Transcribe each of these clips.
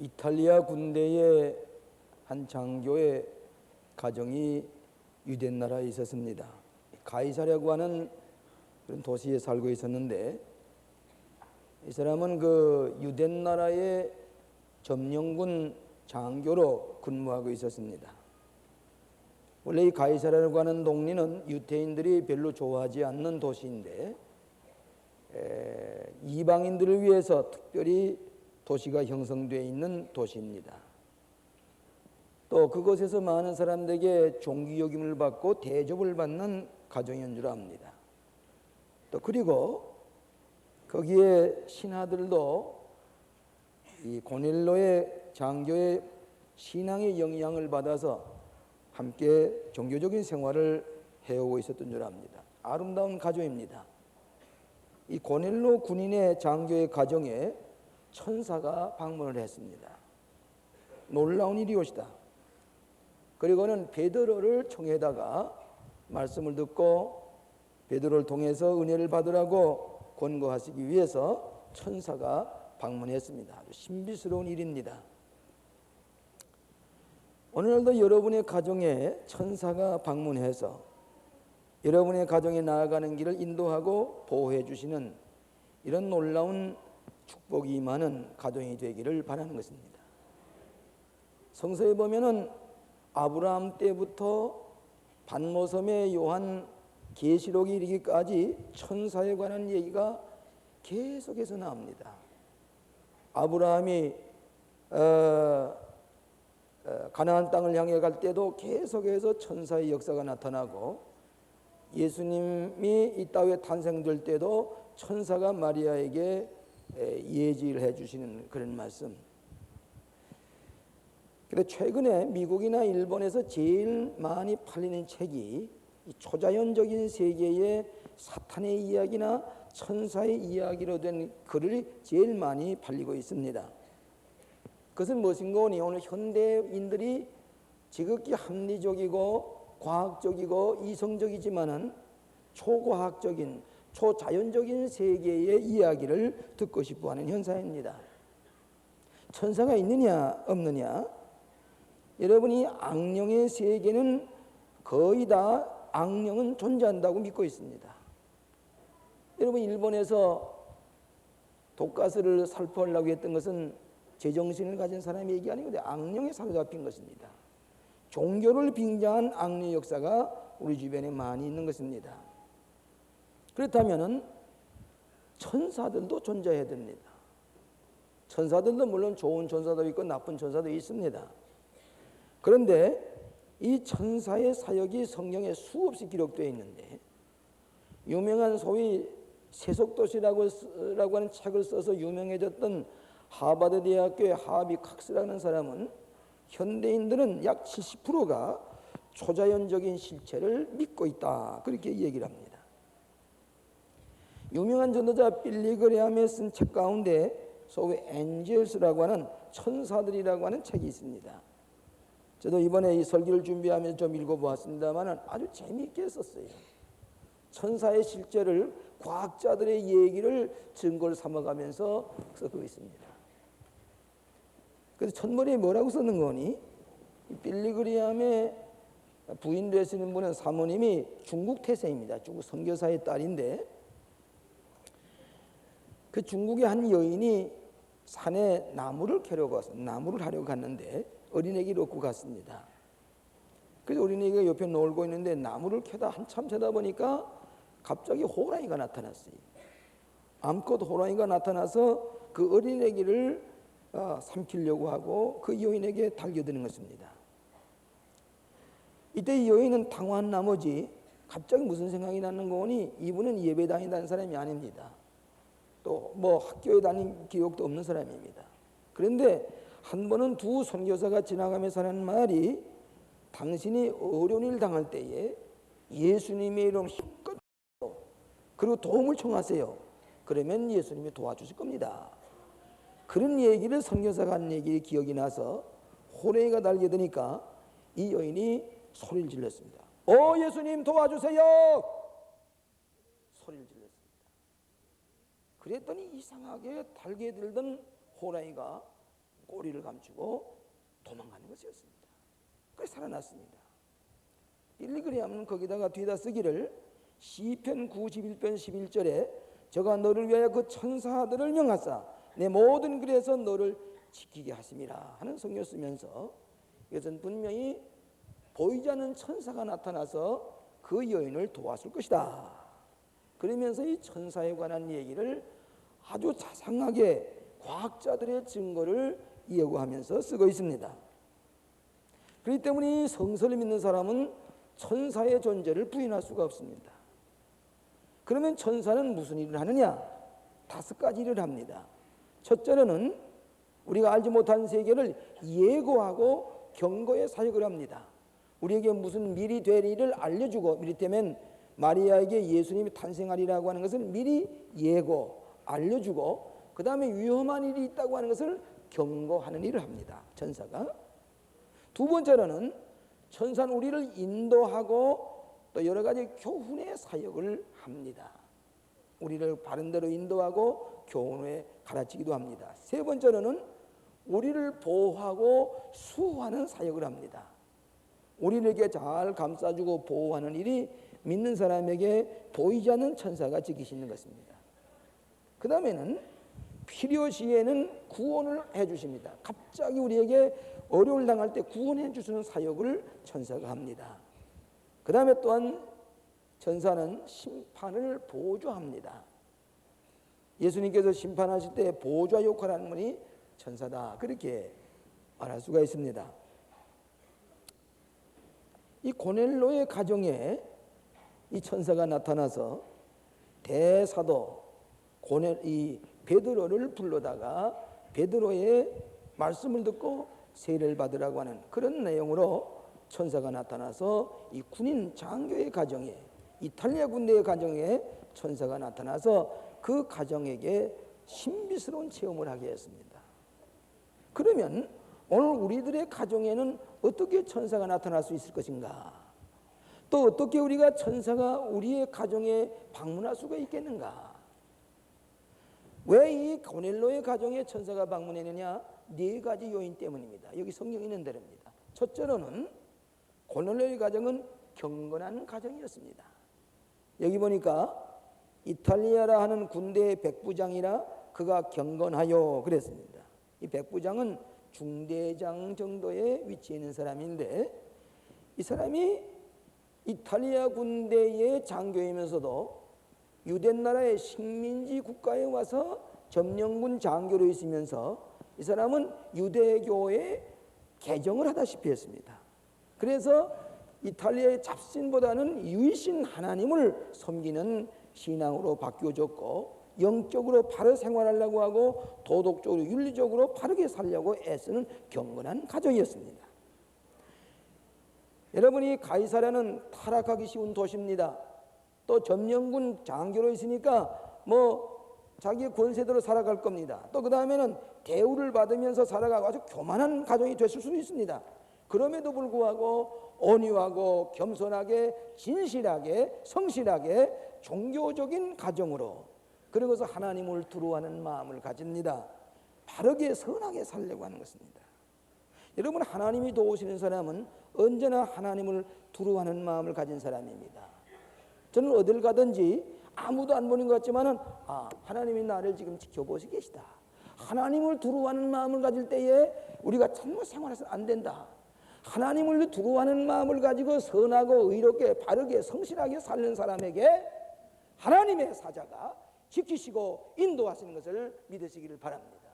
이탈리아 군대의 한 장교의 가정이 유대 나라에 있었습니다. 가이사랴고 하는 그런 도시에 살고 있었는데, 이 사람은 그 유대 나라의 점령군 장교로 근무하고 있었습니다. 원래 이 가이사랴라고 하는 동리는 유대인들이 별로 좋아하지 않는 도시인데, 이방인들을 위해서 특별히 도시가 형성되어 있는 도시입니다. 또 그곳에서 많은 사람들에게 존귀여김을 받고 대접을 받는 가정인 줄 압니다. 또 그리고 거기에 신하들도 이 고넬로의 장교의 신앙의 영향을 받아서 함께 종교적인 생활을 해오고 있었던 줄 압니다. 아름다운 가정입니다. 이 고넬로 군인의 장교의 가정에 천사가 방문을 했습니다. 놀라운 일이옵시다. 그리고는 베드로를 청해다가 말씀을 듣고 베드로를 통해서 은혜를 받으라고 권고하시기 위해서 천사가 방문했습니다. 아주 신비스러운 일입니다. 오늘날도 여러분의 가정에 천사가 방문해서 여러분의 가정에 나아가는 길을 인도하고 보호해 주시는 이런 놀라운 축복이 임하는 가정이 되기를 바라는 것입니다. 성서에 보면은 아브라함 때부터 반모섬의 요한 계시록이 이르기까지 천사에 관한 얘기가 계속해서 나옵니다. 아브라함이 가나안 땅을 향해 갈 때도 계속해서 천사의 역사가 나타나고, 예수님이 이 땅에 탄생될 때도 천사가 마리아에게 예지를 해주시는 그런 말씀. 그런데 최근에 미국이나 일본에서 제일 많이 팔리는 책이 이 초자연적인 세계의 사탄의 이야기나 천사의 이야기로 된 글이 제일 많이 팔리고 있습니다. 그것은 무엇인가 하니 오늘 현대인들이 지극히 합리적이고 과학적이고 이성적이지만은 초과학적인 초자연적인 세계의 이야기를 듣고 싶어하는 현상입니다. 천사가 있느냐 없느냐? 여러분이 악령의 세계는 거의 다 악령은 존재한다고 믿고 있습니다. 여러분, 일본에서 독가스를 살포하려고 했던 것은 제정신을 가진 사람의 얘기 아니고 악령에 사로잡힌 것입니다. 종교를 빙자한 악령의 역사가 우리 주변에 많이 있는 것입니다. 그렇다면 천사들도 존재해야 됩니다. 천사들도 물론 좋은 천사도 있고 나쁜 천사도 있습니다. 그런데 이 천사의 사역이 성경에 수없이 기록되어 있는데, 유명한 소위 세속도시라고 하는 책을 써서 유명해졌던 하버드 대학교의 하비 칵스라는 사람은 현대인들은 약 70%가 초자연적인 실체를 믿고 있다, 그렇게 얘기를 합니다. 유명한 전도자 빌리 그레함의 쓴 책 가운데 소위 엔젤스라고 하는 천사들이라고 하는 책이 있습니다. 저도 이번에 이 설교를 준비하면서 좀 읽어보았습니다만 아주 재미있게 썼어요. 천사의 실제를 과학자들의 얘기를 증거를 삼아가면서 쓰고 있습니다. 그래서 첫머리에 뭐라고 썼는 거니? 빌리 그레함의 부인 되시는 분은 사모님이 중국 태생입니다. 중국 선교사의 딸인데, 그 중국의 한 여인이 산에 나무를 하려고 갔는데 어린애기를 얻고 갔습니다. 그래서 어린애기가 옆에 놀고 있는데 나무를 켜다 한참 쳐다 보니까 갑자기 호랑이가 나타났어요. 암컷 호랑이가 나타나서 그 어린애기를 삼키려고 하고 그 여인에게 달겨드는 것입니다. 이때 이 여인은 당황한 나머지 갑자기 무슨 생각이 나는 거니, 이분은 예배 다닌다는 사람이 아닙니다. 또 뭐 학교에 다닌 기억도 없는 사람입니다. 그런데 한 번은 두 선교사가 지나가면서 하는 말이, 당신이 어려운 일 당할 때에 예수님의 이름 힘껏 그리고 도움을 청하세요. 그러면 예수님이 도와주실 겁니다. 그런 얘기를 선교사가 한 얘기 기억이 나서 호랑이가 달려드니까 이 여인이 소리를 질렀습니다. 예수님 도와주세요! 소리를 질렀습니다. 그랬더니 이상하게 달겨들던 호랑이가 꼬리를 감추고 도망가는 것이었습니다. 그래서 살아났습니다. 일리 그리하면 거기다가 뒤에다 쓰기를 시편 91편 11절에 저가 너를 위하여 그 천사들을 명하사 내 모든 길에서 너를 지키게 하심이라 하는 성경 쓰면서 이것은 분명히 보이지 않는 천사가 나타나서 그 여인을 도왔을 것이다. 그러면서 이 천사에 관한 얘기를 아주 자상하게 과학자들의 증거를 예고하면서 쓰고 있습니다. 그렇기 때문에 이 성서를 믿는 사람은 천사의 존재를 부인할 수가 없습니다. 그러면 천사는 무슨 일을 하느냐? 5가지 일을 합니다. 첫째로는 우리가 알지 못한 세계를 예고하고 경고의 사역을 합니다. 우리에게 무슨 미리 될 일을 알려주고, 이를테면 마리아에게 예수님이 탄생하리라고 하는 것을 미리 예고, 알려주고, 그 다음에 위험한 일이 있다고 하는 것을 경고하는 일을 합니다. 천사가. 두 번째로는 천사는 우리를 인도하고 또 여러 가지 교훈의 사역을 합니다. 우리를 바른 대로 인도하고 교훈에 가르치기도 합니다. 세 번째로는 우리를 보호하고 수호하는 사역을 합니다. 우리를 이렇게 잘 감싸주고 보호하는 일이 믿는 사람에게 보이지 않는 천사가 지키시는 것입니다. 그 다음에는 필요시에는 구원을 해주십니다. 갑자기 우리에게 어려움을 당할 때 구원해 주시는 사역을 천사가 합니다. 그 다음에 또한 천사는 심판을 보조합니다. 예수님께서 심판하실 때 보조와 역할을 하는 분이 천사다, 그렇게 말할 수가 있습니다. 이 고넬로의 가정에 이 천사가 나타나서 대사도 이 베드로를 불러다가 베드로의 말씀을 듣고 세례를 받으라고 하는 그런 내용으로 천사가 나타나서 이 군인 장교의 가정에, 이탈리아 군대의 가정에 천사가 나타나서 그 가정에게 신비스러운 체험을 하게 했습니다. 그러면 오늘 우리들의 가정에는 어떻게 천사가 나타날 수 있을 것인가? 또 어떻게 우리가 천사가 우리의 가정에 방문할 수가 있겠는가? 왜 이 고넬로의 가정에 천사가 방문했느냐? 4가지 요인 때문입니다. 여기 성경에 있는 대로입니다. 첫째로는 고넬로의 가정은 경건한 가정이었습니다. 여기 보니까 이탈리아라 하는 군대의 백부장이라 그가 경건하여 그랬습니다. 이 백부장은 중대장 정도의 위치에 있는 사람인데, 이 사람이 이탈리아 군대의 장교이면서도 유대 나라의 식민지 국가에 와서 점령군 장교로 있으면서 이 사람은 유대교의 개정을 하다시피 했습니다. 그래서 이탈리아의 잡신보다는 유일신 하나님을 섬기는 신앙으로 바뀌어졌고, 영적으로 바로 생활하려고 하고 도덕적으로 윤리적으로 바르게 살려고 애쓰는 경건한 가정이었습니다. 여러분이 가이사랴는 타락하기 쉬운 도시입니다. 또 점령군 장교로 있으니까 자기의 권세대로 살아갈 겁니다. 또 그 다음에는 대우를 받으면서 살아가고 아주 교만한 가정이 됐을 수도 있습니다. 그럼에도 불구하고 온유하고 겸손하게 진실하게 성실하게 종교적인 가정으로, 그러고서 하나님을 두려워하는 마음을 가집니다. 바르게 선하게 살려고 하는 것입니다. 여러분, 하나님이 도우시는 사람은 언제나 하나님을 두려워하는 마음을 가진 사람입니다. 저는 어딜 가든지 아무도 안 보는 것 같지만은 하나님이 나를 지금 지켜보시고 계시다. 하나님을 두려워하는 마음을 가질 때에 우리가 잘못 생활해서는 안 된다. 하나님을 두려워하는 마음을 가지고 선하고 의롭게 바르게 성실하게 사는 사람에게 하나님의 사자가 지키시고 인도하시는 것을 믿으시기를 바랍니다.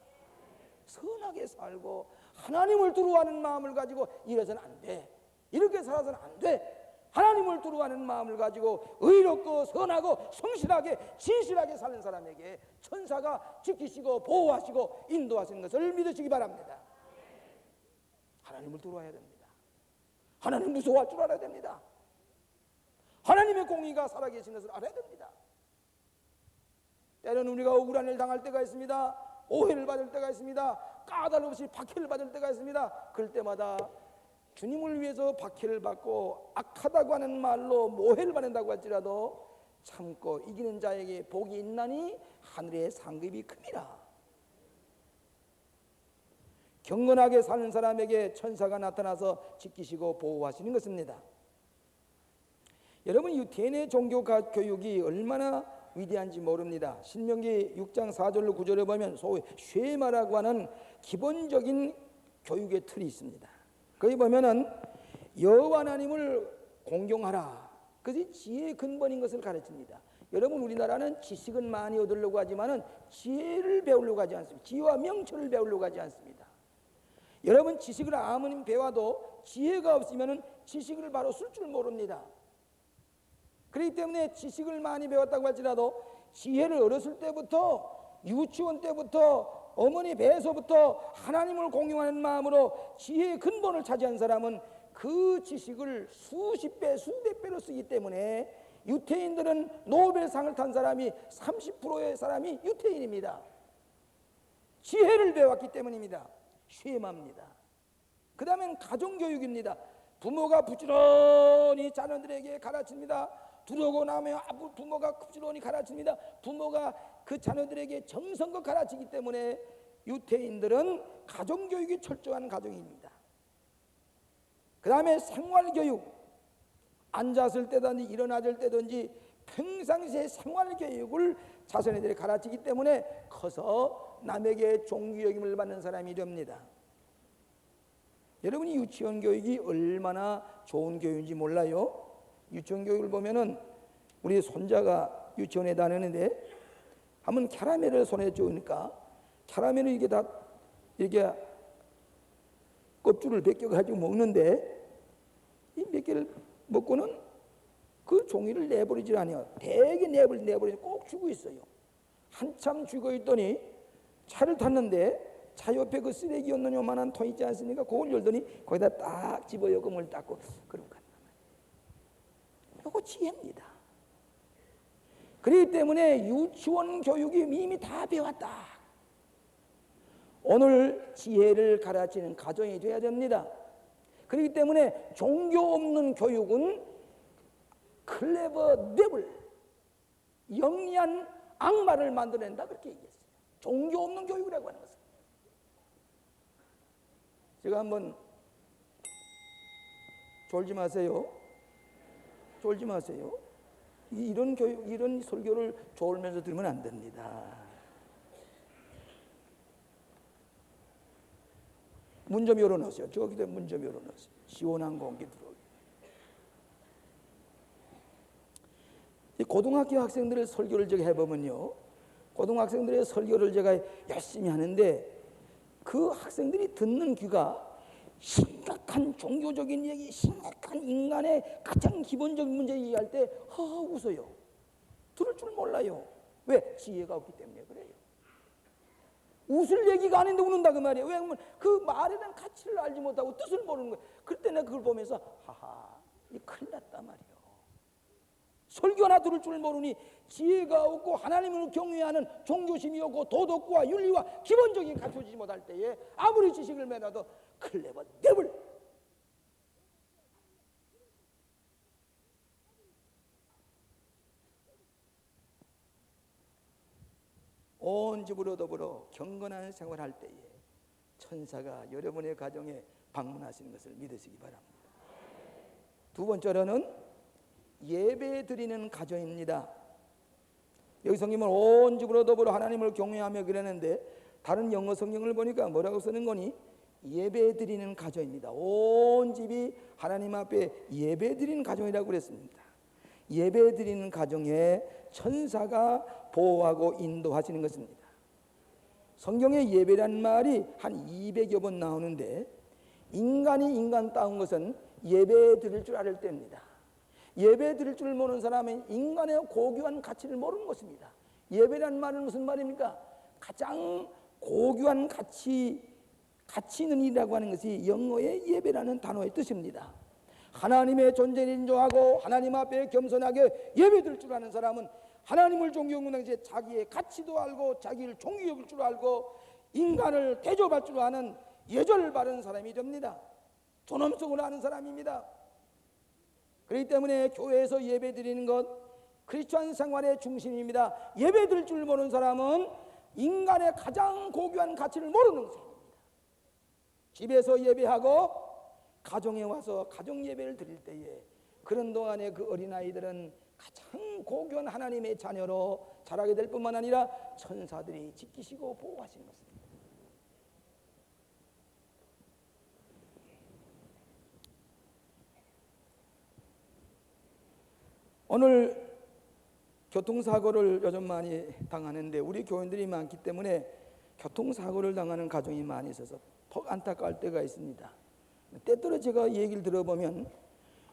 선하게 살고 하나님을 두려워하는 마음을 가지고 이래서는 안 돼. 이렇게 살아서는 안 돼. 하나님을 두려워하는 마음을 가지고 의롭고 선하고 성실하게 진실하게 사는 사람에게 천사가 지키시고 보호하시고 인도하시는 것을 믿으시기 바랍니다. 하나님을 두려워해야 됩니다. 하나님 무서워할 줄 알아야 됩니다. 하나님의 공의가 살아계신 것을 알아야 됩니다. 때로는 우리가 억울한 일 당할 때가 있습니다. 오해를 받을 때가 있습니다. 까닭없이 박해를 받을 때가 있습니다. 그럴 때마다 주님을 위해서 박해를 받고 악하다고 하는 말로 모해를 받는다고 할지라도 참고 이기는 자에게 복이 있나니 하늘의 상급이 큽니다. 경건하게 사는 사람에게 천사가 나타나서 지키시고 보호하시는 것입니다. 여러분, 유태인의 종교 교육이 얼마나 위대한지 모릅니다. 신명기 6장 4절로 9절에 보면 소위 쉐마라고 하는 기본적인 교육의 틀이 있습니다. 거기 보면은 여호와 하나님을 공경하라. 그것이 지혜의 근본인 것을 가르칩니다. 여러분, 우리나라는 지식은 많이 얻으려고 하지만은 지혜를 배우려고 하지 않습니다. 지혜와 명철을 배우려고 하지 않습니다. 여러분, 지식을 아무리 배워도 지혜가 없으면은 지식을 바로 쓸 줄 모릅니다. 그렇기 때문에 지식을 많이 배웠다고 할지라도 지혜를 어렸을 때부터, 유치원 때부터, 어머니 배에서부터 하나님을 공경하는 마음으로 지혜의 근본을 차지한 사람은 그 지식을 수십 배, 수백 배로 쓰기 때문에 유태인들은 노벨상을 탄 사람이 30%의 사람이 유태인입니다. 지혜를 배웠기 때문입니다. 쉐마입니다. 그 다음엔 가정교육입니다. 부모가 부지런히 자녀들에게 가르칩니다. 들어오고 나면 부모가 부지런히 가르칩니다. 부모가 그 자녀들에게 정성껏 가르치기 때문에 유태인들은 가정교육이 철저한 가정입니다. 그 다음에 생활교육, 앉았을 때든지 일어났을 때든지 평상시에 생활교육을 자손들에게 가르치기 때문에 커서 남에게 존귀 여김을 받는 사람이 됩니다. 여러분이 유치원 교육이 얼마나 좋은 교육인지 몰라요? 유치원 교육을 보면은 우리 손자가 유치원에 다니는데 한번 캐러멜을 손에 쥐니까 캐러멜을 이게 다 이렇게 껍질을 벗겨가지고 먹는데 이 몇 개를 먹고는 그 종이를 내버리질 않아요. 대개 내버리지 꼭 쥐고 있어요. 한참 쥐고 있더니 차를 탔는데 차 옆에 그 쓰레기 없는 요만한 통 있지 않습니까? 그걸 열더니 거기다 딱 집어요. 그물 닦고 그러고 간단 말이에요. 이거 지혜입니다. 그렇기 때문에 유치원 교육이 이미 다 배웠다. 오늘 지혜를 가르치는 가정이 되어야 됩니다. 그렇기 때문에 종교 없는 교육은 클레버 데블, 영리한 악마를 만들어낸다, 그렇게 얘기했어요. 종교 없는 교육이라고 하는 것은. 제가 한번 졸지 마세요. 졸지 마세요. 이런 교육, 이런 설교를 졸면서 들으면 안 됩니다. 문 좀 열어놓으세요. 저기다 문 좀 열어놓으세요. 시원한 공기 들어오게. 고등학교 학생들의 설교를 제가 해보면요, 고등학생들의 설교를 제가 열심히 하는데 그 학생들이 듣는 귀가 심각한 종교적인 얘기, 심각한 인간의 가장 기본적인 문제 얘기할 때 웃어요. 들을 줄 몰라요. 왜? 지혜가 없기 때문에 그래요. 웃을 얘기가 아닌데 웃는다 그 말이에요. 왜냐하면 그 말에 대한 가치를 알지 못하고 뜻을 모르는 거예요. 그때 내가 그걸 보면서 이 큰일 났다 말이에요. 설교나 들을 줄 모르니 지혜가 없고 하나님을 경외하는 종교심이 없고 도덕과 윤리와 기본적인 갖춰지지 못할 때에 아무리 지식을 매놔도 클레버 데블, 온 집으로 더불어 경건한 생활할 때에 천사가 여러분의 가정에 방문하시는 것을 믿으시기 바랍니다. 두 번째로는 예배 드리는 가정입니다. 여기 성경은 온 집으로 더불어 하나님을 경외하며 그랬는데 다른 영어 성경을 보니까 뭐라고 쓰는 거니? 예배 드리는 가정입니다. 온 집이 하나님 앞에 예배 드리는 가정이라고 그랬습니다. 예배 드리는 가정에 천사가 보호하고 인도하시는 것입니다. 성경에 예배란 말이 한 200여 번 나오는데 인간이 인간다운 것은 예배 드릴 줄 알을 때입니다. 예배 드릴 줄 모르는 사람은 인간의 고귀한 가치를 모르는 것입니다. 예배란 말은 무슨 말입니까? 가장 고귀한 가치 있는 일이라고 하는 것이 영어의 예배라는 단어의 뜻입니다. 하나님의 존재를 인정하고 하나님 앞에 겸손하게 예배드릴 줄 아는 사람은 하나님을 존경하는 것이 자기의 가치도 알고 자기를 존경할 줄 알고 인간을 대접할 줄 아는 예절을 바르는 사람이 됩니다. 존엄성을 아는 사람입니다. 그렇기 때문에 교회에서 예배드리는 것 크리스천 생활의 중심입니다. 예배드릴 줄 모르는 사람은 인간의 가장 고귀한 가치를 모르는 사람입니다. 집에서 예배하고 가정에 와서 가정 예배를 드릴 때에 그런 동안에 그 어린아이들은 가장 고귀한 하나님의 자녀로 자라게 될 뿐만 아니라 천사들이 지키시고 보호하시는 것입니다. 오늘 교통사고를 요즘 많이 당하는데 우리 교인들이 많기 때문에 교통사고를 당하는 가정이 많이 있어서 더 안타까울 때가 있습니다. 때때로 제가 얘기를 들어보면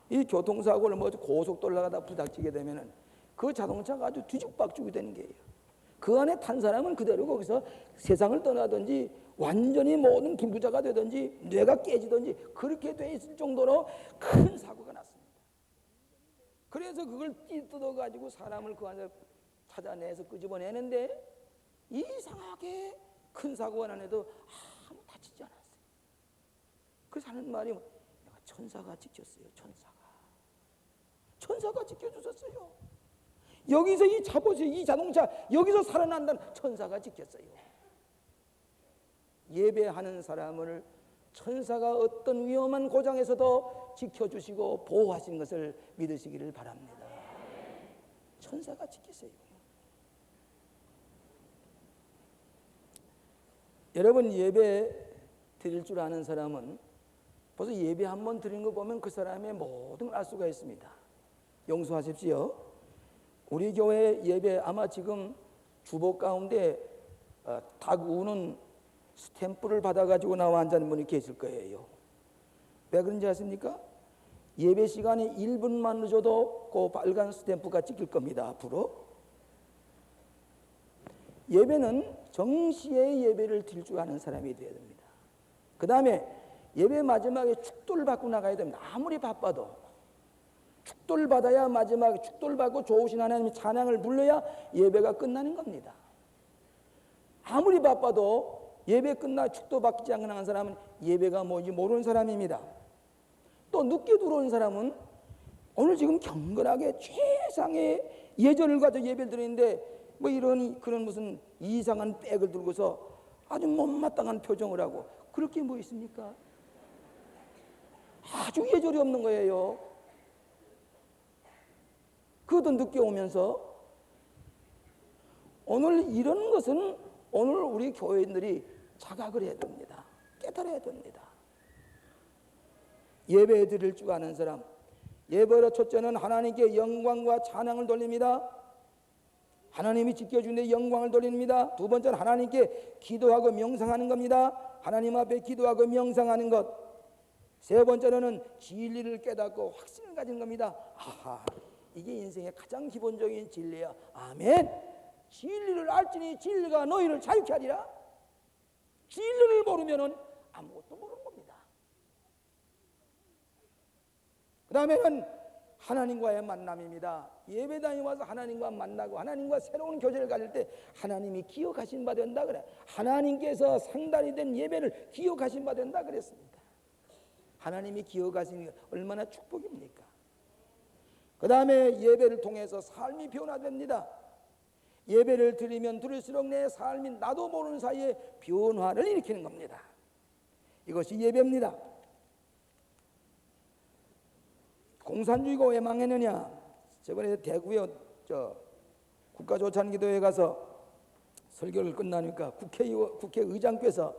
이 교통사고를 뭐 고속도로 나가다 부닥치게 되면은 그 자동차가 아주 뒤죽박죽이 되는 게예요. 그 안에 탄 사람은 그대로 거기서 세상을 떠나든지 완전히 모든 불구자가 되든지 뇌가 깨지든지 그렇게 돼 있을 정도로 큰 사고가 났습니다. 그래서 그걸 뜯어 가지고 사람을 그 안에서 찾아내서 끄집어내는데 이상하게 큰 사고가 나는데도 아무 다치지 않았어요. 그래서 하는 말이 내가 천사가 지켰어요. 천사가 지켜주셨어요. 여기서 이 차 보세요. 이 자동차 여기서 살아난다는 천사가 지켰어요. 예배하는 사람을 천사가 어떤 위험한 고장에서도 지켜주시고 보호하시는 것을 믿으시기를 바랍니다. 천사가 지키세요. 여러분 예배 드릴 줄 아는 사람은 벌써 예배 한 번 드린 거 보면 그 사람의 모든 걸 알 수가 있습니다. 용서하십시오. 우리 교회 예배 아마 지금 주보 가운데 닭 우는 스탬프를 받아가지고 나와 앉은 분이 계실 거예요. 왜 그런지 아십니까? 예배 시간이 1분만 늦어도 그 빨간 스탬프가 찍힐 겁니다. 앞으로. 예배는 정시에 예배를 드릴 줄 아는 사람이 되어야 됩니다. 그 다음에 예배 마지막에 축도를 받고 나가야 됩니다. 아무리 바빠도 축도를 받아야 마지막에 축도를 받고 좋으신 하나님의 찬양을 불러야 예배가 끝나는 겁니다. 아무리 바빠도 예배 끝나 축도 받지 않는 사람은 예배가 뭔지 모르는 사람입니다. 또 늦게 들어온 사람은 오늘 지금 경건하게 최상의 예절을 가지고 예배를 드리는데 뭐 이런 그런 무슨 이상한 백을 들고서 아주 못마땅한 표정을 하고 그렇게 뭐 있습니까? 아주 예절이 없는 거예요. 그것도 늦게 오면서 오늘 이런 것은 오늘 우리 교회인들이 자각을 해야 됩니다. 깨달아야 됩니다. 예배 드릴 줄 아는 사람, 예배의 첫째는 하나님께 영광과 찬양을 돌립니다. 하나님이 지켜주는데 영광을 돌립니다. 두 번째는 하나님께 기도하고 명상하는 겁니다. 하나님 앞에 기도하고 명상하는 것. 세 번째로는 진리를 깨닫고 확신을 가진 겁니다. 아하, 이게 인생의 가장 기본적인 진리야. 아멘. 진리를 알지니 진리가 너희를 자유케 하리라. 진리를 모르면은 아무것도 모르는 겁니다. 그 다음에는 하나님과의 만남입니다. 예배당에 와서 하나님과 만나고 하나님과 새로운 교제를 가질 때 하나님이 기억하신 바 된다 그래. 하나님께서 상달이 된 예배를 기억하신 바 된다 그랬습니다. 하나님이 기억하시는 게 얼마나 축복입니까? 그 다음에 예배를 통해서 삶이 변화됩니다. 예배를 드리면 드릴수록 내 삶이 나도 모르는 사이에 변화를 일으키는 겁니다. 이것이 예배입니다. 공산주의가 왜 망했느냐? 저번에 대구에 국가조찬기도회 가서 설교를 끝나니까 국회의장께서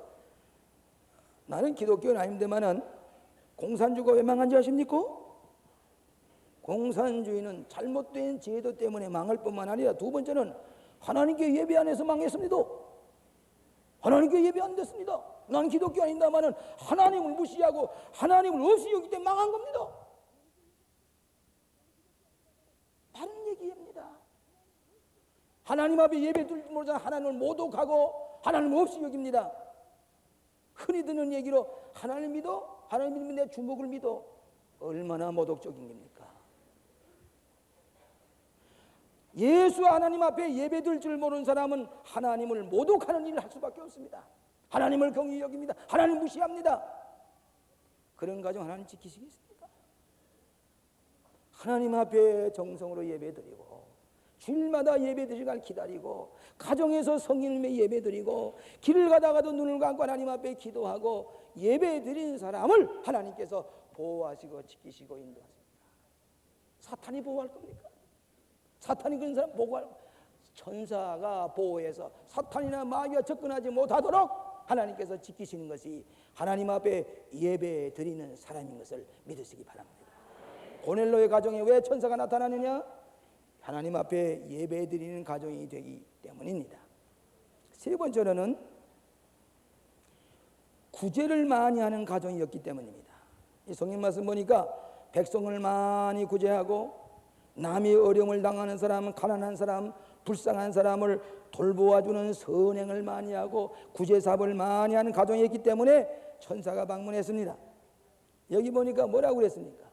나는 기독교는 아닙니다만은 공산주의가 왜 망한지 아십니까? 공산주의는 잘못된 제도 때문에 망할 뿐만 아니라 두 번째는 하나님께 예배 안 해서 망했습니다. 하나님께 예배 안 됐습니다. 나는 기독교 아닙니다만은 하나님을 무시하고 하나님을 없이 여기 때문에 망한 겁니다. 다른 얘기입니다. 하나님 앞에 예배 드릴 줄 모르잖아. 하나님을 모독하고 하나님 없이 여깁니다. 흔히 듣는 얘기로 하나님 믿어? 하나님 믿으면 내 주먹을 믿어. 얼마나 모독적인 겁니까? 예수 하나님 앞에 예배 드릴 줄 모르는 사람은 하나님을 모독하는 일을 할 수밖에 없습니다. 하나님을 경히 여깁니다. 하나님 무시합니다. 그런 가정 하나님 지키시겠습니까? 하나님 앞에 정성으로 예배 드리고 주일마다 예배 드릴 시간을 기다리고 가정에서 성인의 예배 드리고 길을 가다가도 눈을 감고 하나님 앞에 기도하고 예배 드린 사람을 하나님께서 보호하시고 지키시고 인도하십니다. 사탄이 보호할 겁니까? 사탄이 그런 사람 보호할 겁니까? 천사가 보호해서 사탄이나 마귀가 접근하지 못하도록 하나님께서 지키시는 것이 하나님 앞에 예배 드리는 사람인 것을 믿으시기 바랍니다. 고넬로의 가정에 왜 천사가 나타나느냐? 하나님 앞에 예배 드리는 가정이 되기 때문입니다. 세 번째로는 구제를 많이 하는 가정이었기 때문입니다. 이 성경 말씀 보니까 백성을 많이 구제하고 남이 어려움을 당하는 사람, 가난한 사람, 불쌍한 사람을 돌보아주는 선행을 많이 하고 구제사업을 많이 하는 가정이었기 때문에 천사가 방문했습니다. 여기 보니까 뭐라고 그랬습니까?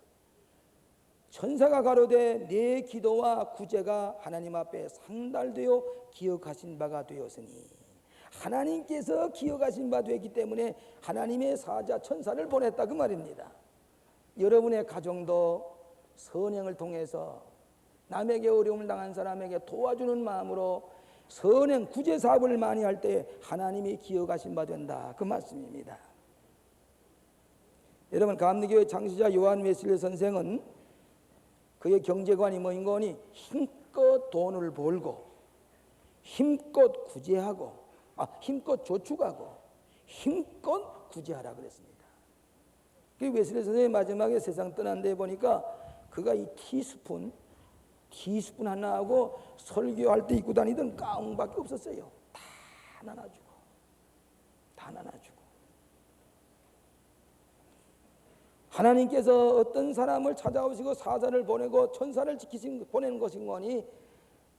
천사가 가로되 내 기도와 구제가 하나님 앞에 상달되어 기억하신 바가 되었으니, 하나님께서 기억하신 바 되었기 때문에 하나님의 사자 천사를 보냈다 그 말입니다. 여러분의 가정도 선행을 통해서 남에게 어려움을 당한 사람에게 도와주는 마음으로 선행 구제 사업을 많이 할 때 하나님이 기억하신 바 된다 그 말씀입니다. 여러분, 감리교회 창시자 요한 웨슬리 선생은 그의 경제관이 뭐인 거니 힘껏 돈을 벌고 힘껏 구제하고 힘껏 저축하고 힘껏 구제하라 그랬습니다. 그 웨슬리 선생이 마지막에 세상 떠난 데 보니까 그가 이 티스푼 하나하고 설교할 때 입고 다니던 가운밖에 없었어요. 다 나눠주고 하나님께서 어떤 사람을 찾아오시고 사자를 보내고 천사를 보내는 것인 거니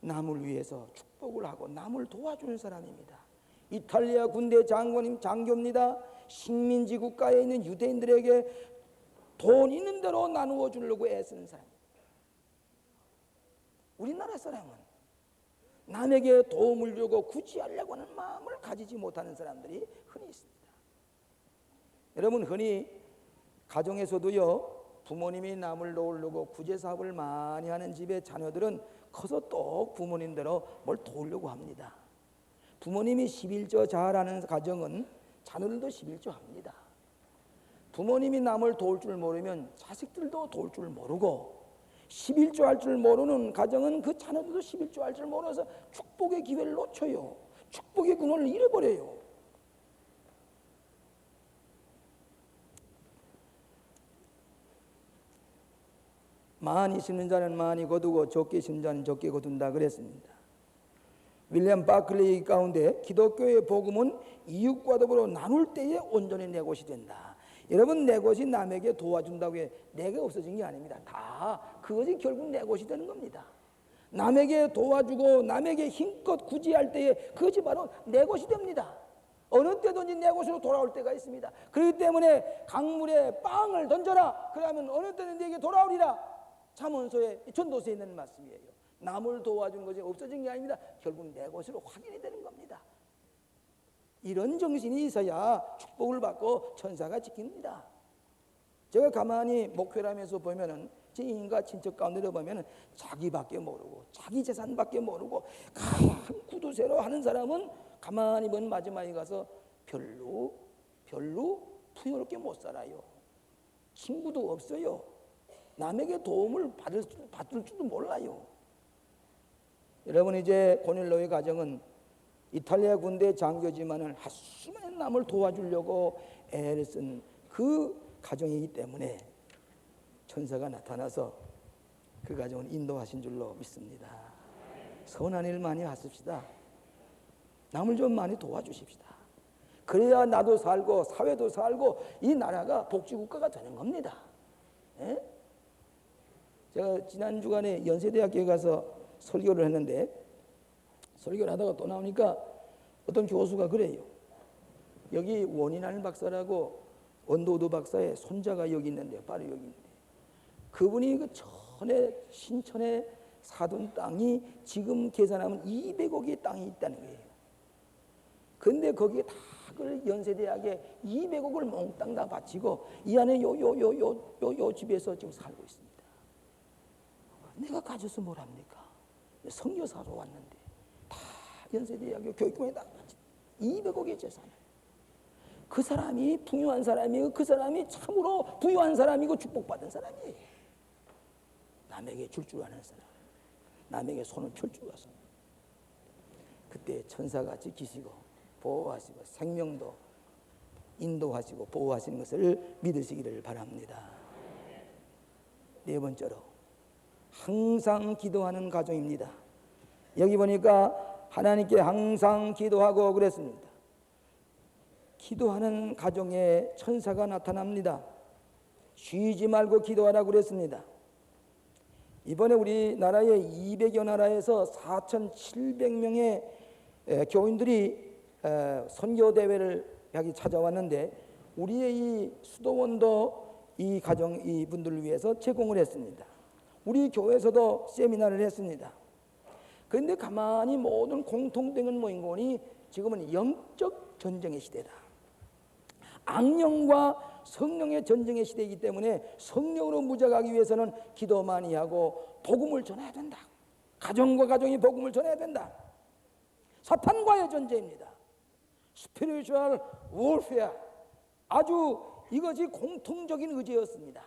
남을 위해서 축복을 하고 남을 도와주는 사람입니다. 이탈리아 군대 장교입니다. 식민지 국가에 있는 유대인들에게 돈 있는 대로 나누어 주려고 애쓰는 사람입니다. 우리나라 사람은 남에게 도움을 주고 구제하려고 하는 마음을 가지지 못하는 사람들이 흔히 있습니다. 여러분, 흔히 가정에서도요, 부모님이 남을 도우려고 구제사업을 많이 하는 집의 자녀들은 커서 또 부모님대로 뭘 도우려고 합니다. 부모님이 11조 잘하는 가정은 자녀들도 11조 합니다. 부모님이 남을 도울 줄 모르면 자식들도 도울 줄 모르고 11조 할 줄 모르는 가정은 그 자녀들도 11조 할 줄 몰라서 축복의 기회를 놓쳐요. 축복의 근원을 잃어버려요. 많이 심는 자는 많이 거두고 적게 심는 자는 적게 거둔다 그랬습니다. 윌리엄 바클리 가운데 기독교의 복음은 이웃과 더불어 나눌 때에 온전히 내 것이 된다. 여러분, 내 것이 남에게 도와준다고 해 내가 없어진 게 아닙니다. 다 그것이 결국 내 것이 되는 겁니다. 남에게 도와주고 남에게 힘껏 구제할 때에 그것이 바로 내 것이 됩니다. 어느 때든지 내 것으로 돌아올 때가 있습니다. 그렇기 때문에 강물에 빵을 던져라. 그러면 어느 때는 내게 돌아오리라. 잠언서에 전도서에 있는 말씀이에요. 남을 도와주는 것이 없어진 게 아닙니다. 결국 내 것으로 확인이 되는 겁니다. 이런 정신이 있어야 축복을 받고 천사가 지킵니다. 제가 가만히 목회라면서 보면은 제 인과 친척 가운데로 보면은 자기밖에 모르고 자기 재산밖에 모르고 큰 구두쇠로 하는 사람은 가만히 보면 마지막에 가서 별로 풍요롭게 못 살아요. 친구도 없어요. 남에게 도움을 받을 줄도 몰라요. 여러분, 이제 고넬로의 가정은 이탈리아 군대 장교지만은 한순간에 남을 도와주려고 애를 쓴 그 가정이기 때문에 천사가 나타나서 그 가정을 인도하신 줄로 믿습니다. 선한 일 많이 하십시다. 남을 좀 많이 도와주십시다. 그래야 나도 살고 사회도 살고 이 나라가 복지국가가 되는 겁니다. 예? 제가 지난 주간에 연세대학교에 가서 설교를 했는데 설교를 하다가 또 나오니까 어떤 교수가 그래요. 여기 원인할 박사라고 원도도 박사의 손자가 여기 있는데 바로 여기 있는데 그분이 그 전에 신천에 사둔 땅이 지금 계산하면 200억의 땅이 있다는 거예요. 근데 거기에 다 그 연세대학에 200억을 몽땅 다 바치고 이 안에 요 집에서 지금 살고 있습니다. 내가 가져서 뭘 합니까? 선교사로 왔는데 다 연세대학교 교육공에다 200억의 재산을. 그 사람이 부유한 사람이고 그 사람이 참으로 부유한 사람이고 축복받은 사람이에요. 남에게 줄 줄 아는 사람, 남에게 손을 펼 줄 아서. 그때 천사가 지키시고 보호하시고 생명도 인도하시고 보호하시는 것을 믿으시기를 바랍니다. 네 번째로 항상 기도하는 가정입니다. 여기 보니까 하나님께 항상 기도하고 그랬습니다. 기도하는 가정에 천사가 나타납니다. 쉬지 말고 기도하라고 그랬습니다. 이번에 우리나라의 200여 나라에서 4,700명의 교인들이 선교대회를 여기 찾아왔는데 우리의 이 수도원도 이 가정 이분들을 위해서 제공을 했습니다. 우리 교회에서도 세미나를 했습니다. 그런데 가만히 모든 공통된 모인 거니 지금은 영적 전쟁의 시대다. 악령과 성령의 전쟁의 시대이기 때문에 성령으로 무장하기 위해서는 기도 많이 하고 복음을 전해야 된다. 가정과 가정이 복음을 전해야 된다. 사탄과의 전쟁입니다. 스피리추얼 월페어. 아주 이것이 공통적인 의제였습니다.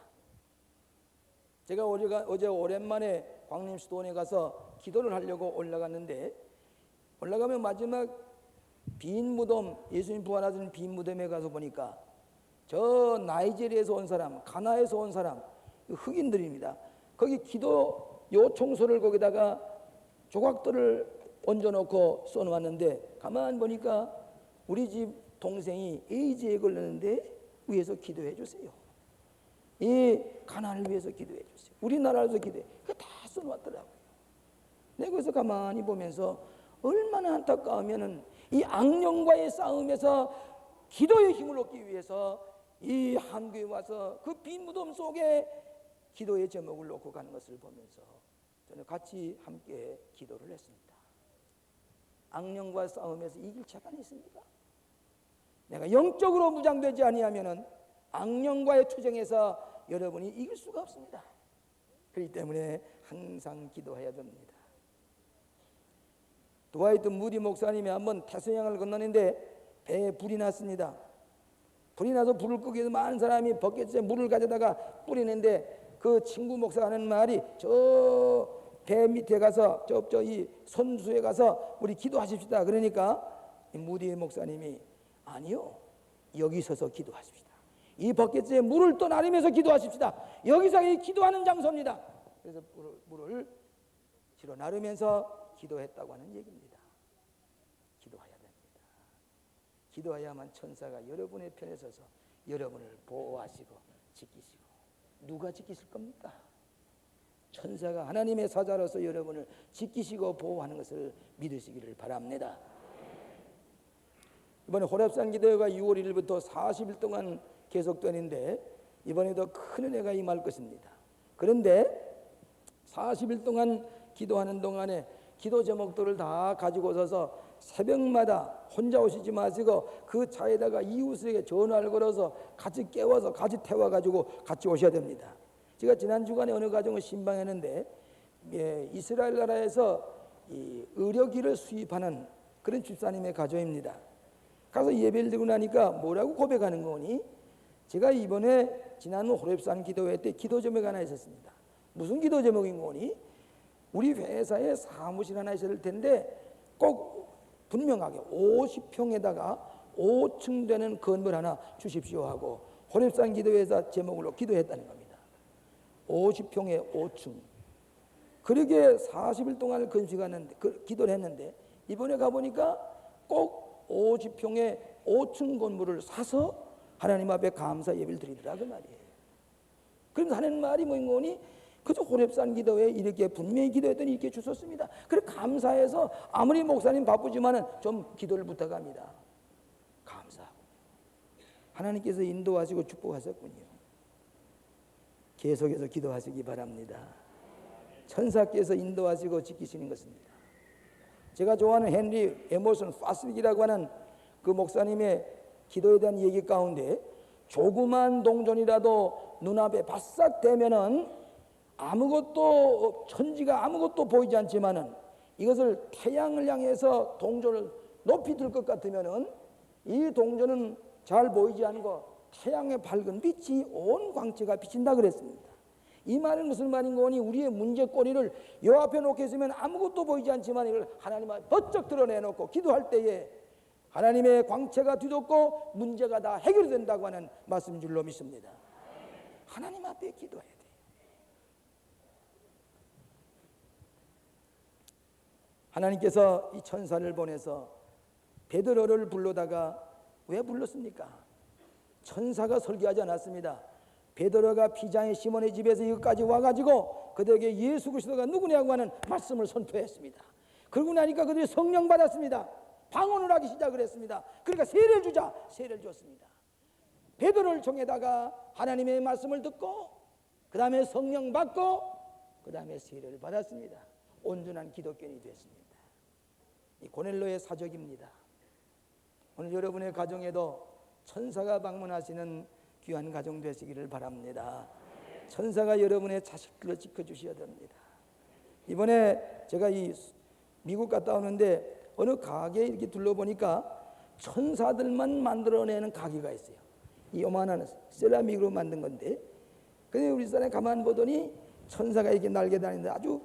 제가 어제 오랜만에 광림수도원에 가서 기도를 하려고 올라갔는데 올라가면 마지막 빈 무덤, 예수님 부활하신 빈 무덤에 가서 보니까 저 나이지리아에서 온 사람, 가나에서 온 사람, 흑인들입니다. 거기 기도 요청서를 거기다가 조각들을 얹어놓고 써놓았는데 가만 보니까 우리 집 동생이 에이즈에 걸렸는데 위해서 기도해 주세요. 이 가나를 위해서 기도해 주세요. 우리나라를 위해서 기도해. 그거 다 써놓았더라고요. 내가 그래서 가만히 보면서 얼마나 안타까우면은 이 악령과의 싸움에서 기도의 힘을 얻기 위해서 이 한국에 와서 그 빈 무덤 속에 기도의 제목을 놓고 가는 것을 보면서 저는 같이 함께 기도를 했습니다. 악령과 싸움에서 이길 자가 있습니까? 내가 영적으로 무장되지 아니하면은 악령과의 투쟁에서 여러분이 이길 수가 없습니다. 그렇기 때문에 항상 기도해야 됩니다. 드와이트 무디 목사님이 한번 태평양을 건너는데 배에 불이 났습니다. 불이 나서 불을 끄기 위해서 많은 사람이 버켓에 물을 가져다가 뿌리는데 그 친구 목사가 하는 말이 저 배 밑에 가서 이 선수에 가서 우리 기도하십시다. 그러니까 이 무디 목사님이 아니요, 여기 서서 기도하십시다. 이 버켓에 물을 떠나르면서 기도하십시다. 여기서 이 기도하는 장소입니다. 그래서 물을 실어 나르면서 기도했다고 하는 얘기입니다. 기도해야 됩니다. 기도해야만 천사가 여러분의 편에 서서 여러분을 보호하시고 지키시고. 누가 지키실 겁니까? 천사가 하나님의 사자로서 여러분을 지키시고 보호하는 것을 믿으시기를 바랍니다. 이번에 호렙산 기도회가 6월 1일부터 40일 동안 계속되는데 이번에도 큰 은혜가 임할 것입니다. 그런데 40일 동안 기도하는 동안에 기도 제목들을 다 가지고 오셔서 새벽마다 혼자 오시지 마시고 그 차에다가 이웃에게 전화를 걸어서 같이 깨워서 같이 태워가지고 같이 오셔야 됩니다. 제가 지난 주간에 어느 가정을 신방했는데 이스라엘 나라에서 이 의료기를 수입하는 그런 집사님의 가정입니다. 가서 예배를 드리고 나니까 뭐라고 고백하는 거니? 제가 이번에 지난 호렙산 기도회 때 기도 제목이 하나 있었습니다. 무슨 기도 제목인 거니? 우리 회사에 사무실 하나 있을 텐데 꼭 분명하게 50평에다가 5층 되는 건물 하나 주십시오 하고 호렙산 기도회에서 제목으로 기도했다는 겁니다. 50평에 5층. 그렇게 40일 동안 금식하는데 기도를 했는데 이번에 가보니까 꼭 50평에 5층 건물을 사서 하나님 앞에 감사 예배를 드리더라 그 말이에요. 그럼 하는 말이 뭐인 거니? 그저 호렙산 기도회에 이렇게 분명히 기도했더니 이렇게 주셨습니다. 그래 감사해서 아무리 목사님 바쁘지만은 좀 기도를 부탁합니다. 감사하고 하나님께서 인도하시고 축복하셨군요. 계속해서 기도하시기 바랍니다. 천사께서 인도하시고 지키시는 것입니다. 제가 좋아하는 헨리 에머슨 파스릭이라고 하는 그 목사님의 기도에 대한 얘기 가운데 조그만 동전이라도 눈앞에 바싹 대면은 아무것도 천지가 아무것도 보이지 않지만은 이것을 태양을 향해서 동전을 높이 들 것 같으면은 이 동전은 잘 보이지 않고 태양의 밝은 빛이 온 광채가 비친다 그랬습니다. 이 말은 무슨 말인 거니? 우리의 문제거리를 요 앞에 놓게 있으면 아무것도 보이지 않지만 이걸 하나님 앞에 번쩍 드러내놓고 기도할 때에 하나님의 광채가 뒤덮고 문제가 다 해결된다고 하는 말씀인 줄로 믿습니다. 하나님 앞에 기도해야 돼요. 하나님께서 이 천사를 보내서 베드로를 불러다가 왜 불렀습니까? 천사가 설교하지 않았습니다. 베드로가 피장의 시몬의 집에서 여기까지 와가지고 그들에게 예수 그리스도가 누구냐고 하는 말씀을 선포했습니다. 그러고 나니까 그들이 성령 받았습니다. 방언을 하기 시작을 했습니다. 그러니까 세례를 주자, 세례를 줬습니다. 베드로를 통해다가 하나님의 말씀을 듣고 그 다음에 성령 받고 그 다음에 세례를 받았습니다. 온전한 기독교인이 됐습니다. 이 고넬로의 사적입니다. 오늘 여러분의 가정에도 천사가 방문하시는 귀한 가정 되시기를 바랍니다. 천사가 여러분의 자식들을 지켜주셔야 됩니다. 이번에 제가 이 미국 갔다 오는데 어느 가게에 이렇게 둘러보니까 천사들만 만들어내는 가게가 있어요. 이 요만한 세라믹으로 만든 건데, 근데 우리 사람이 가만 보더니 천사가 이렇게 날개 다니는데 아주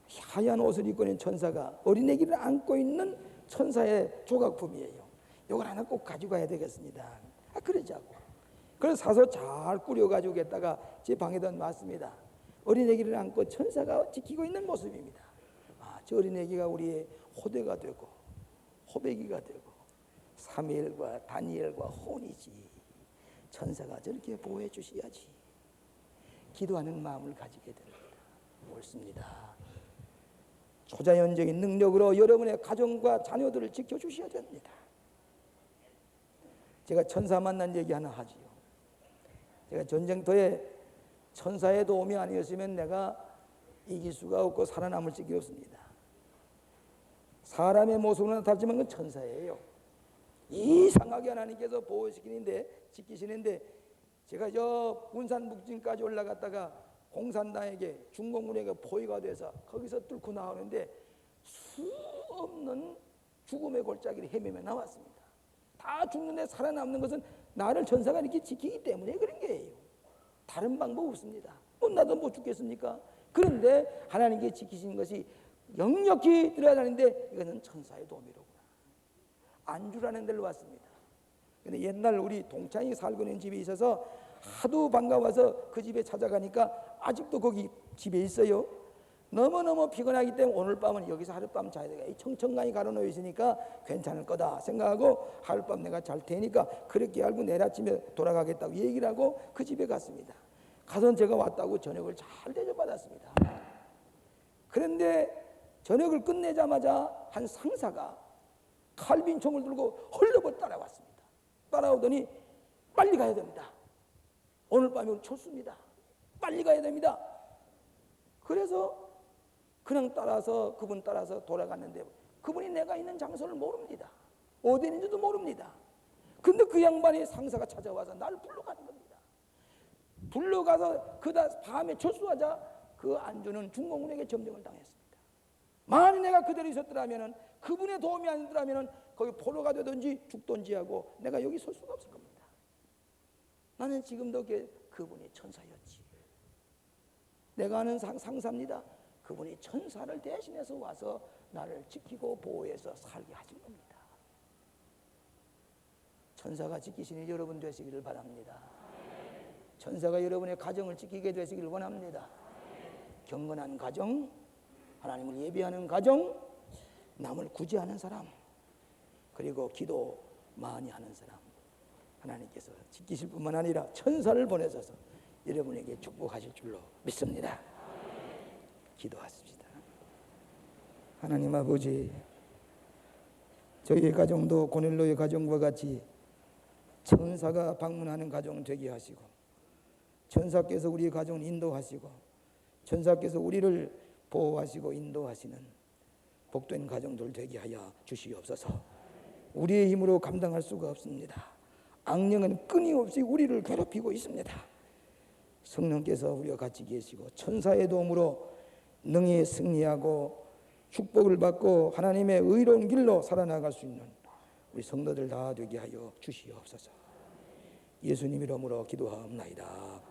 하얀 옷을 입고 있는 천사가 어린애기를 안고 있는 천사의 조각품이에요. 이걸 하나 꼭 가져가야 되겠습니다. 그러자고. 그래서 사서 잘 꾸려가지고 했다가 제 방에다 놨습니다. 어린애기를 안고 천사가 지키고 있는 모습입니다. 저 어린애기가 우리의 호대가 되고 호배기가 되고 사무엘과 다니엘과 혼이지. 천사가 저렇게 보호해 주셔야지. 기도하는 마음을 가지게 됩니다. 옳습니다. 초자연적인 능력으로 여러분의 가정과 자녀들을 지켜주셔야 됩니다. 제가 천사 만난 얘기 하나 하지요. 제가 전쟁터에 천사의 도움이 아니었으면 내가 이길 수가 없고 살아남을 적이 없습니다. 사람의 모습으로 나타나지만 그건 천사예요. 이상하게 하나님께서 지키시는데 제가 저 운산 북진까지 올라갔다가 공산당에게 중공군에게 포위가 돼서 거기서 뚫고 나오는데 수없는 죽음의 골짜기를 헤매며 나왔습니다. 다 죽는데 살아남는 것은 나를 천사가 이렇게 지키기 때문에 그런 거예요. 다른 방법 없습니다. 나도 못 죽겠습니까? 그런데 하나님께 지키신 것이 역력히 들어가는데 이거는 천사의 도움이로구나. 안주라는 데로 왔습니다. 근데 옛날 우리 동창이 살고 있는 집이 있어서 하도 반가워서 그 집에 찾아가니까 아직도 거기 집에 있어요. 너무너무 피곤하기 때문에 오늘 밤은 여기서 하룻밤 자야 되겠다. 청천강이 가로놓여 있으니까 괜찮을 거다 생각하고 하룻밤 내가 잘 테니까 그렇게 알고 내일 아침에 돌아가겠다고 얘기를 하고 그 집에 갔습니다. 가서 제가 왔다고 저녁을 잘 대접받았습니다. 그런데 저녁을 끝내자마자 한 상사가 칼빈총을 들고 헐레벌 따라왔습니다. 따라오더니 빨리 가야 됩니다. 오늘 밤이 춥습니다. 빨리 가야 됩니다. 그래서 그냥 그분 따라서 돌아갔는데 그분이 내가 있는 장소를 모릅니다. 어디 있는지도 모릅니다. 근데 그 양반이 상사가 찾아와서 나를 불러가는 겁니다. 불러가서 밤에 철수하자 그 안주는 중공군에게 점령을 당했습니다. 만약 내가 그대로 있었더라면 그분의 도움이 아니더라면 거기 포로가 되든지 죽든지 하고 내가 여기 설 수가 없을 겁니다. 나는 지금도 그분이 천사였지. 내가 아는 상사입니다. 그분이 천사를 대신해서 와서 나를 지키고 보호해서 살게 하신 겁니다. 천사가 지키시니 여러분 되시기를 바랍니다. 천사가 여러분의 가정을 지키게 되시기를 원합니다. 경건한 가정, 하나님을 예배하는 가정, 남을 구제하는 사람, 그리고 기도 많이 하는 사람, 하나님께서 지키실 뿐만 아니라 천사를 보내셔서 여러분에게 축복하실 줄로 믿습니다. 기도하십시다. 하나님 아버지, 저희의 가정도 고넬로의 가정과 같이 천사가 방문하는 가정 되게 하시고, 천사께서 우리의 가정을 인도하시고, 천사께서 우리를 보호하시고 인도하시는 복된 가정들 되게 하여 주시옵소서. 우리의 힘으로 감당할 수가 없습니다. 악령은 끊임없이 우리를 괴롭히고 있습니다. 성령께서 우리와 같이 계시고 천사의 도움으로 능히 승리하고 축복을 받고 하나님의 의로운 길로 살아나갈 수 있는 우리 성도들 다 되게 하여 주시옵소서. 예수님 이름으로 기도하옵나이다.